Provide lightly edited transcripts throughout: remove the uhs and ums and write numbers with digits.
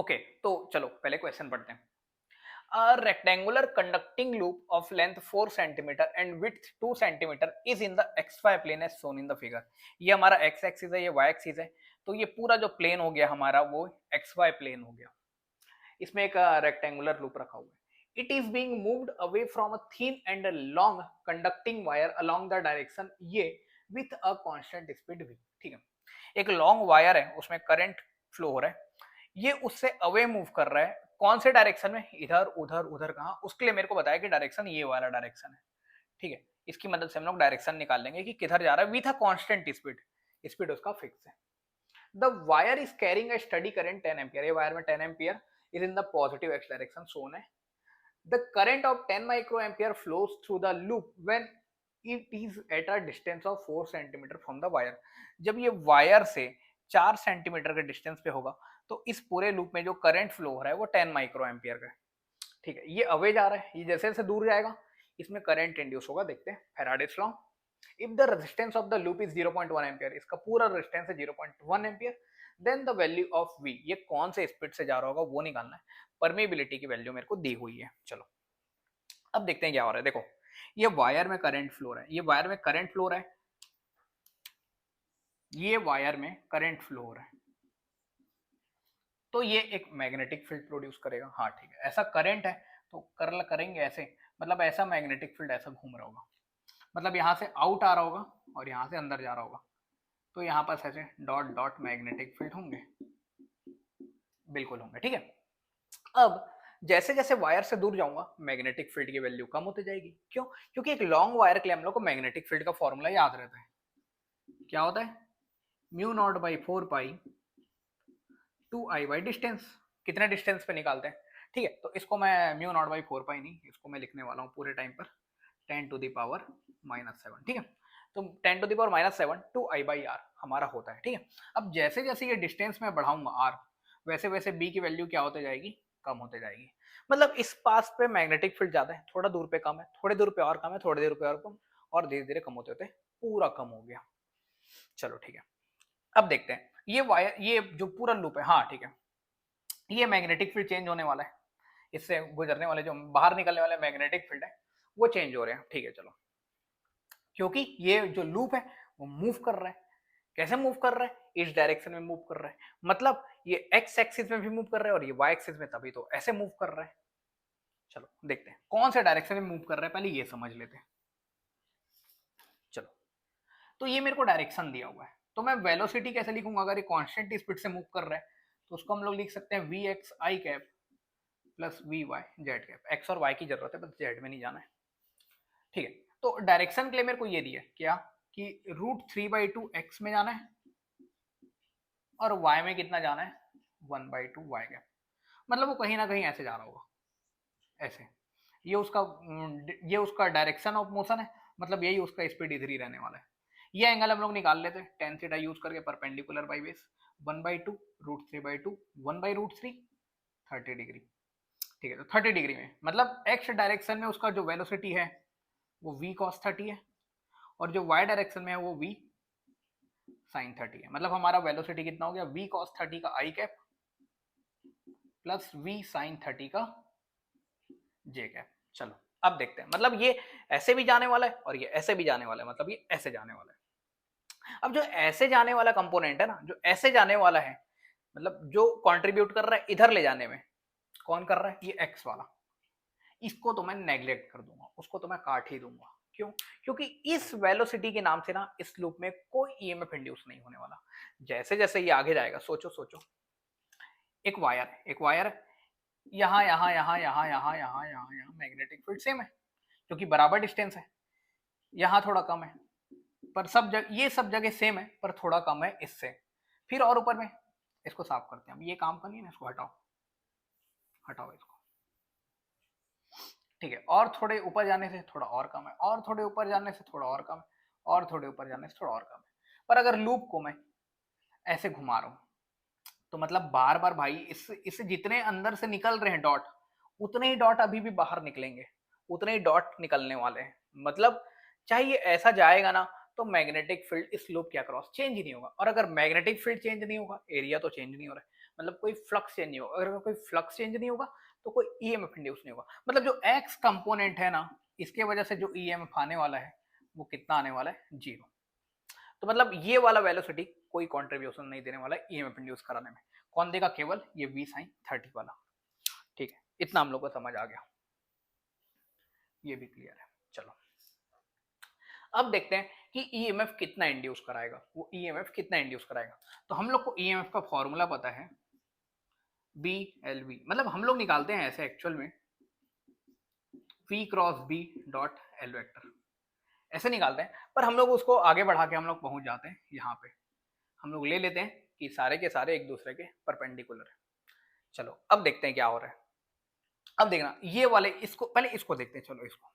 Okay, तो चलो पहले क्वेश्चन पढ़ते हैं। A rectangular conducting loop of length 4 centimeter and width 2 centimeter is in the xy plane as shown in the figure। ये हमारा x axis है, ये y एक्सिस है, तो ये पूरा जो प्लेन हो गया हमारा वो xy प्लेन हो गया। इसमें एक रेक्टेंगुलर लूप रखा हुआ है। It is being moved away from a thin and long conducting wire along the direction ये with a constant speed v। ठीक है, एक लॉन्ग वायर है, उसमें करंट फ्लो हो रहा है, ये उससे अवे मूव कर रहा है। कौन से डायरेक्शन में? इधर उधर उधर, कहाँ? उसके लिए मेरे को बताया कि डायरेक्शन ये वाला डायरेक्शन है। ठीक है, इसकी मदद से हम लोग डायरेक्शन निकाल लेंगे कि किधर जा रहा है with a constant speed. Speed उसका फिक्स है। The wire is carrying a steady current 10 ampere. ये वायर में 10 ampere is in the positive x direction shown है। The current of 10 micro ampere flows through the loop when it is at a distance of 4 centimetre from the wire. जब ये wire से 4 centimetre के distance पे होगा तो इस पूरे लूप में जो करंट फ्लो हो रहा है वो 10 माइक्रो एम्पियर का है। ठीक है, ये अवे जा रहा है, ये जैसे जैसे दूर जाएगा इसमें करंट इंड्यूस होगा। देखते हैं Faraday's law. If the resistance of the loop is 0.1 ampere, इसका पूरा रेजिस्टेंस है 0.1 ampere, then the value of v, ये कौन से स्पीड से जा रहा होगा वो निकालना है। परमेबिलिटी की वैल्यू मेरे को दी हुई है। चलो अब देखते हैं क्या हो रहा है। देखो ये वायर में करंट फ्लो रहा है, ये वायर में करंट फ्लो रहा है, ये वायर में करंट फ्लो हो रहा है, तो ये एक मैग्नेटिक फील्ड प्रोड्यूस करेगा। हाँ ठीक है, ऐसा करंट है तो कर्ल करेंगे ऐसे, मतलब ऐसा मैग्नेटिक फील्ड ऐसा घूम रहा होगा, मतलब यहाँ से आउट आ रहा होगा और यहाँ से अंदर जा रहा होगा, तो यहाँ पर ऐसे डॉट डॉट मैग्नेटिक फील्ड होंगे, बिल्कुल होंगे। ठीक है, अब जैसे जैसे वायर से दूर जाऊंगा मैग्नेटिक फील्ड की वैल्यू कम होती जाएगी। क्यों? क्योंकि एक लॉन्ग वायर के लिए हम लोग को मैग्नेटिक फील्ड का फॉर्मूला याद रहता है। क्या होता है? Mu naught by 4 pi 2i by distance. कितने डिस्टेंस पे निकालते हैं? ठीक है, तो इसको मैं म्यू नॉट बाई 4 पाई नहीं, इसको मैं लिखने वाला हूँ पूरे टाइम पर 10⁻⁻⁷। ठीक है, तो 10⁻⁻⁷ 2i/r हमारा होता है। ठीक है, अब जैसे जैसे ये डिस्टेंस में बढ़ाऊंगा r, वैसे वैसे b की वैल्यू क्या होते जाएगी? कम होते जाएगी। मतलब इस पास पे मैग्नेटिक फील्ड ज्यादा है, थोड़ा दूर पे कम है, थोड़ी दूर पे और कम है, थोड़ी दूर पे और कम, और धीरे धीरे कम होते होते पूरा कम हो गया। चलो ठीक है, अब देखते हैं ये वायर, ये जो पूरा लूप है, हाँ ठीक है, ये मैग्नेटिक फील्ड चेंज होने वाला है, इससे गुजरने वाले जो बाहर निकलने वाले मैग्नेटिक फील्ड है वो चेंज हो रहे हैं। ठीक है चलो, क्योंकि ये जो लूप है वो मूव कर रहा है। कैसे मूव कर रहा है? इस डायरेक्शन में मूव कर रहा है, मतलब ये एक्स एक्सिस में भी मूव कर रहा है और ये वाई एक्सिस में, तभी तो ऐसे मूव कर रहा है। चलो देखते हैं कौन से डायरेक्शन में मूव कर रहा है, पहले ये समझ लेते हैं। चलो, तो ये मेरे को डायरेक्शन दिया हुआ है, तो मैं वेलोसिटी कैसे लिखूंगा? अगर ये कांस्टेंट स्पीड से मूव कर रहा है तो उसको हम लोग लिख सकते हैं v x i cap plus v y z cap. X और वाई की जरूरत है, बस जेड में नहीं जाना है। ठीक है, तो डायरेक्शन के लिए मेरे को ये दिया क्या कि √3/2 एक्स में जाना है और वाई में कितना जाना है? 1/2 वाई कैप। मतलब वो कहीं ना कहीं ऐसे जा रहा होगा, ऐसे। ये उसका डायरेक्शन ऑफ मोशन है, मतलब यही उसका स्पीड इधर ही रहने वाला है। ये एंगल हम लोग निकाल लेते हैं टेन थीटा यूज करके, परपेंडिकुलर बाई बेस 1/2 √3/2 1/√3 30 डिग्री। ठीक है, तो 30 डिग्री में मतलब एक्स डायरेक्शन में उसका जो वेलोसिटी है वो v cos 30 है, और जो y डायरेक्शन में है वो v sin 30 है। मतलब हमारा वेलोसिटी कितना हो गया? v cos 30 का i cap plus v sin 30 का j कैप। चलो अब देखते हैं, मतलब ये ऐसे भी जाने वाला है और ये ऐसे भी जाने वाला है, मतलब ये ऐसे जाने वाला है। अब जो ऐसे जाने वाला कंपोनेंट है ना, जो ऐसे जाने वाला है, मतलब जो कंट्रीब्यूट कर रहा है इधर ले जाने में, कौन कर रहा है? ये x वाला। इसको तो मैं नेग्लेक्ट कर दूंगा, उसको तो मैं काट ही दूंगा। क्यों? क्योंकि इस वेलोसिटी के नाम से ना इस लूप में कोई ईएमएफ इंड्यूस नहीं होने वाला। जैसे जैसे ये आगे जाएगा, सोचो सोचो, एक वायर यहाँ यहाँ यहाँ यहाँ यहाँ यहाँ यहाँ यहाँ मैग्नेटिक फील्ड सेम है क्योंकि बराबर डिस्टेंस है। यहाँ थोड़ा कम है, पर सब जगह, ये सब जगह सेम है पर थोड़ा कम है इससे। फिर और ऊपर में, इसको साफ करते हैं, अब ये काम करनी है, इसको हटाओ, हटाओ इसको। ठीक है, और थोड़े ऊपर जाने से थोड़ा और कम है, और थोड़े ऊपर जाने से थोड़ा और कम है, और थोड़े ऊपर जाने से थोड़ा और कम है। पर अगर लूप को मैं ऐसे घुमा रहा हूं तो मतलब बार बार भाई इससे जितने अंदर से निकल रहे हैं डॉट, उतने ही डॉट अभी भी बाहर निकलेंगे, उतने ही डॉट निकलने वाले हैं। मतलब चाहे ये ऐसा जाएगा ना तो मैग्नेटिक फील्ड इस लूप के अक्रॉस चेंज ही नहीं होगा, और अगर मैग्नेटिक फील्ड चेंज नहीं होगा एरिया तो चेंज नहीं हो रहा है। मतलब कोई फ्लक्स चेंज नहीं होगा। अगर कोई फ्लक्स चेंज नहीं होगा तो कोई ईएमएफ इंड्यूस नहीं होगा। मतलब जो एक्स कंपोनेंट है ना, इसके वजह से जो ईएमएफ आने वाला है वो कितना आने वाला है, 0। तो मतलब ये वाला वेलोसिटी कोई कंट्रीब्यूशन नहीं देने वाला है ईएमएफ इंड्यूस कराने में। कौन देगा, केवल ये v sin 30 वाला। ठीक है, इतना हम लोग को समझ आ गया, ये भी क्लियर है। चलो अब देखते हैं कि ईएमएफ कितना इंड्यूस कराएगा, वो ईएमएफ कितना इंड्यूस कराएगा। तो हम लोग को ईएमएफ का फॉर्मूला पता है, बी एल वी, मतलब हम लोग निकालते हैं ऐसे एक्चुअल में v cross b dot L vector, ऐसे निकालते हैं। पर हम लोग उसको आगे बढ़ा के हम लोग पहुंच जाते हैं यहाँ पे, हम लोग ले लेते हैं कि सारे के सारे एक दूसरे के परपेंडिकुलर है। चलो अब देखते हैं क्या हो रहा है। अब देखना ये वाले, इसको पहले इसको देखते हैं। चलो इसको,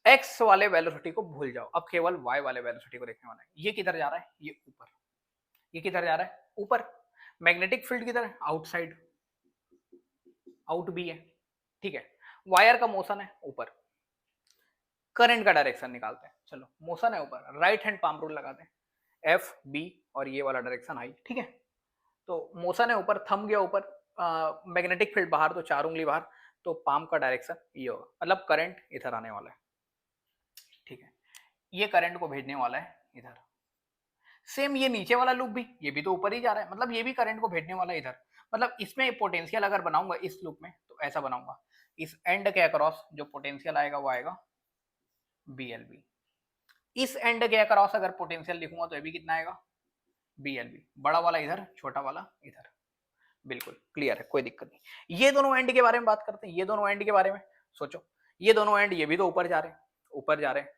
x वाले वेलोसिटी को भूल जाओ, अब केवल y वाले वेलोसिटी को देखने वाला है। ये किधर जा रहा है, ये ऊपर। ये किधर जा रहा है, ऊपर। मैग्नेटिक फील्ड किधर है, आउटसाइड, आउट भी है। ठीक है, वायर का मोशन है ऊपर। करंट का डायरेक्शन निकालते हैं। चलो मोशन है ऊपर, राइट हैंड पाम रूल लगाते हैं, एफ बी और ये वाला डायरेक्शन आई। ठीक है, तो मोशन है ऊपर, थंब गया ऊपर, मैग्नेटिक फील्ड बाहर, तो 4 उंगली बाहर, तो पाम का डायरेक्शन ये होगा, मतलब करंट इधर आने वाला है। ठीक है, ये करंट को भेजने वाला है इधर। सेम ये नीचे वाला लूप भी, ये भी तो ऊपर ही जा रहा है, मतलब ये भी करंट को भेजने वाला है इधर। मतलब इसमें पोटेंशियल अगर बनाऊंगा इस लूप में तो ऐसा बनाऊंगा, इस एंड के अक्रॉस जो पोटेंशियल आएगा वो आएगा BLB। इस एंड के अक्रॉस अगर पोटेंशियल लिखूंगा तो ये भी कितना आएगा, BLB। बड़ा वाला इधर, छोटा वाला इधर। बिल्कुल क्लियर है, कोई दिक्कत नहीं। ये दोनों एंड के बारे में बात करते हैं, ये दोनों एंड के बारे में सोचो। ये दोनों एंड, ये भी तो ऊपर जा रहे हैं, ऊपर जा रहे हैं,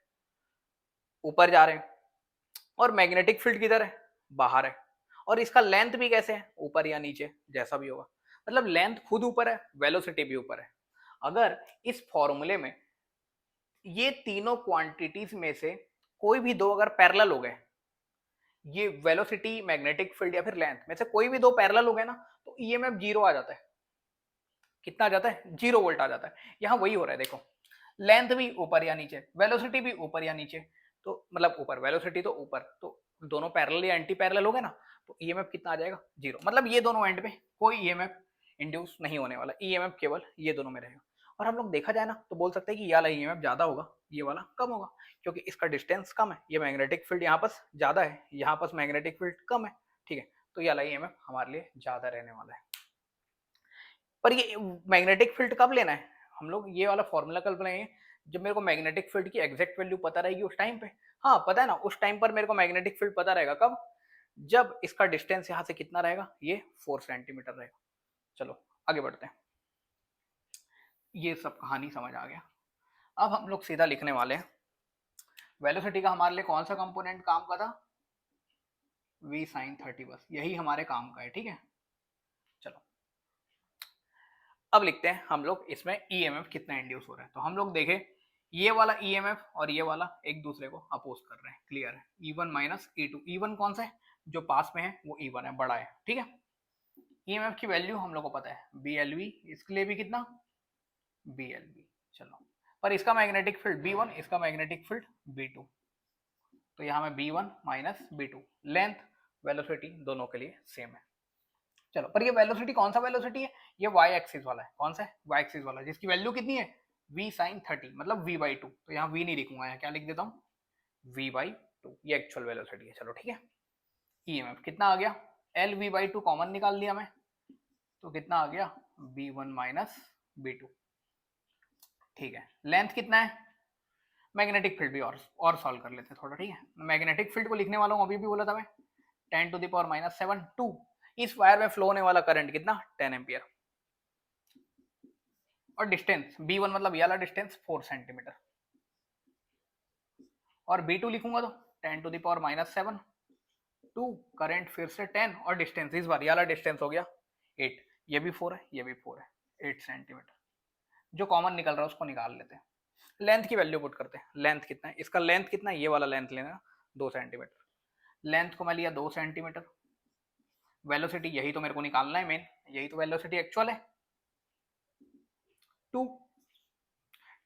ऊपर जा रहे हैं। और मैग्नेटिक फील्ड किधर है, बाहर है। और इसका लेंथ भी कैसे है, ऊपर या नीचे, जैसा भी होगा। मतलब लेंथ खुद ऊपर है, वेलोसिटी भी ऊपर है। अगर इस फॉर्मूले में ये तीनों क्वांटिटीज में से कोई भी दो अगर पैरेलल हो गए, ये वेलोसिटी, मैग्नेटिक फील्ड या फिर लेंथ में से कोई भी दो पैरेलल हो गए ना, तो ईएमएफ 0 आ जाता है। कितना आ जाता है, 0 वोल्ट आ जाता है। यहाँ वही हो रहा है, देखो लेंथ भी ऊपर या नीचे, वेलोसिटी भी ऊपर या नीचे। तो मतलब ऊपर वेलोसिटी तो ऊपर, तो दोनों पैरेलल या एंटी पैरेलल हो गए ना, तो ईएमएफ कितना आ जाएगा, 0। मतलब ये दोनों एंड पे कोई ईएमएफ इंड्यूस नहीं होने वाला, ईएमएफ केवल ये दोनों में रहेगा। और हम लोग देखा जाए ना तो बोल सकते हैं कि ये वाला ईएमएफ ज्यादा होगा, ये वाला कम होगा, क्योंकि इसका डिस्टेंस कम है। ये मैग्नेटिक फील्ड यहाँ पास ज्यादा है, यहाँ पास मैग्नेटिक फील्ड कम है। ठीक है, तो ये वाला ईएमएफ हमारे लिए ज्यादा रहने वाला है। पर ये मैग्नेटिक फील्ड कब लेना है, हम लोग ये वाला फॉर्मूला कब बनाएंगे, जब मेरे को मैग्नेटिक फील्ड की एग्जैक्ट वैल्यू पता रहेगी उस टाइम पे। हाँ पता है ना, उस टाइम पर मेरे को मैग्नेटिक फील्ड पता रहेगा कब, जब इसका डिस्टेंस यहाँ से कितना रहेगा, ये 4 सेंटीमीटर रहेगा। चलो आगे बढ़ते हैं, ये सब कहानी समझ आ गया। अब हम लोग सीधा लिखने वाले हैं वेलोसिटी का हमारे लिए कौन सा कंपोनेंट काम का था, v sin 30, बस यही हमारे काम का है। ठीक है, चलो अब लिखते हैं हम लोग इसमें ईएमएफ कितना इंड्यूस हो रहा है। तो हम लोग देखें, ये वाला ईएमएफ और ये वाला एक दूसरे को अपोज कर रहे हैं, क्लियर है। E1 माइनस E2, E1 कौन सा है, जो पास में है वो E1 है, बड़ा है। ठीक है, ईएमएफ की वैल्यू हम लोग को पता है BLV, इसके लिए भी कितना, BLV। चलो, पर इसका मैग्नेटिक फील्ड B1, इसका मैग्नेटिक फील्ड B2, तो यहाँ में B1 minus B2। Length, velocity दोनों के लिए सेम है। चलो, पर ये वेलोसिटी कौन सा वेलोसिटी है, ये y एक्सिस वाला है। कौन सा है, y एक्सिस वाला, जिसकी वैल्यू कितनी है, v sin 30, मतलब v/2। तो यहाँ v नहीं लिखूंगा, यहाँ क्या लिख देता हूँ, v/2। ये एक्चुअल वेलोसिटी है। चलो ठीक है, ईएमएफ कितना आ गया, l v/2 कॉमन निकाल लिया मैं, तो कितना आ गया, b1 माइनस b2। ठीक है, लेंथ कितना है, मैग्नेटिक फील्ड भी और सॉल्व कर लेते हैं थोड़ा। ठीक है, मैग्नेटिक फील्ड को लिखने वाला हूँ, अभी भी बोला था मैं, 10⁻⁻7 2। इस वायर में फ्लो होने वाला करंट कितना, 10 एम्पियर। और डिस्टेंस B1 मतलब ये वाला डिस्टेंस 4 सेंटीमीटर, और B2 लिखूंगा तो 10⁻⁻7 2, करंट फिर से 10, और डिस्टेंस इस बार ये वाला डिस्टेंस हो गया 8। ये भी 4 है, ये भी 4 है, 8 सेंटीमीटर। जो कॉमन निकल रहा है उसको निकाल लेते हैं, लेंथ की वैल्यू पुट करते हैं। लेंथ कितना है, इसका लेंथ कितना है, ये वाला लेंथ लेना 2 सेंटीमीटर। लेंथ को मैं लिया 2 सेंटीमीटर। वेलोसिटी यही तो मेरे को निकालना है मेन, यही तो वेलोसिटी एक्चुअल है 2।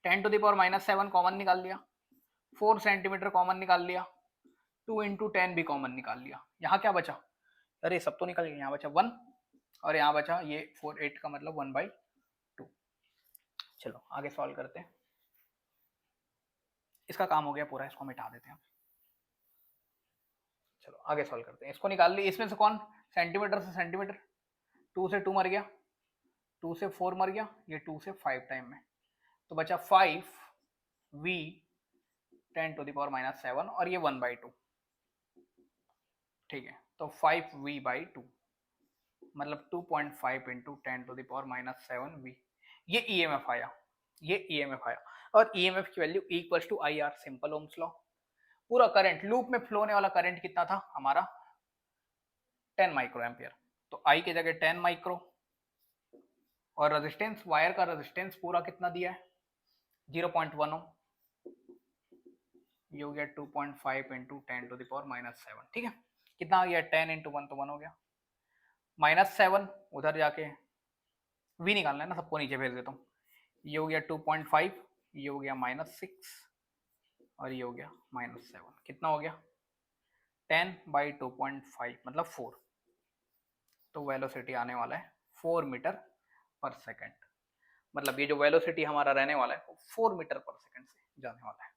10⁻⁻7 कॉमन निकाल लिया, 4 सेंटीमीटर कॉमन निकाल लिया, 2 × 10 भी कॉमन निकाल लिया। यहाँ क्या बचा, अरे सब तो निकल गया, यहाँ बचा 1 और यहाँ बचा ये 4 8 का मतलब 1/2। चलो आगे सॉल्व करते हैं। इसका काम हो गया पूरा, इसको मिटा देते हैं। चलो आगे सॉल्व करते हैं। इसको निकाल ली, इसमें से कौन सेंटीमीटर से सेंटीमीटर, 2 से 2 मर गया, 2 से 4 मर गया, ये 2 से 5 टाइम में, तो बचा 5v 10⁻⁻7 और ये 1/2। ठीक है, तो 5v/2 मतलब 2.5 इंटू 10⁻⁻7v। ये ईएमएफ आया, ये ईएमएफ आया। और ईएमएफ की value equals to I R, simple Ohm's law. पूरा करंट लूप में फ्लो होने वाला करंट कितना था हमारा 10 माइक्रो एम्पियर, तो आई की जगह 10 माइक्रो, और रेजिस्टेंस वायर का रेजिस्टेंस पूरा कितना दिया है 0.1 ओम, ये हो गया 2.5 इंटू 10⁻⁻7। ठीक है, कितना आ गया 10 इंटू 1 तो 1 हो गया, -7 उधर जाके v निकालना है ना, सबको नीचे भेज देता हूँ। ये हो गया 2.5, ये हो गया -6 और ये हो गया -7, कितना हो गया 10/2.5 मतलब 4। तो वेलोसिटी आने वाला है 4 मीटर पर सेकेंड, मतलब ये जो वेलोसिटी हमारा रहने वाला है वो 4 मीटर पर सेकेंड से जाने वाला है।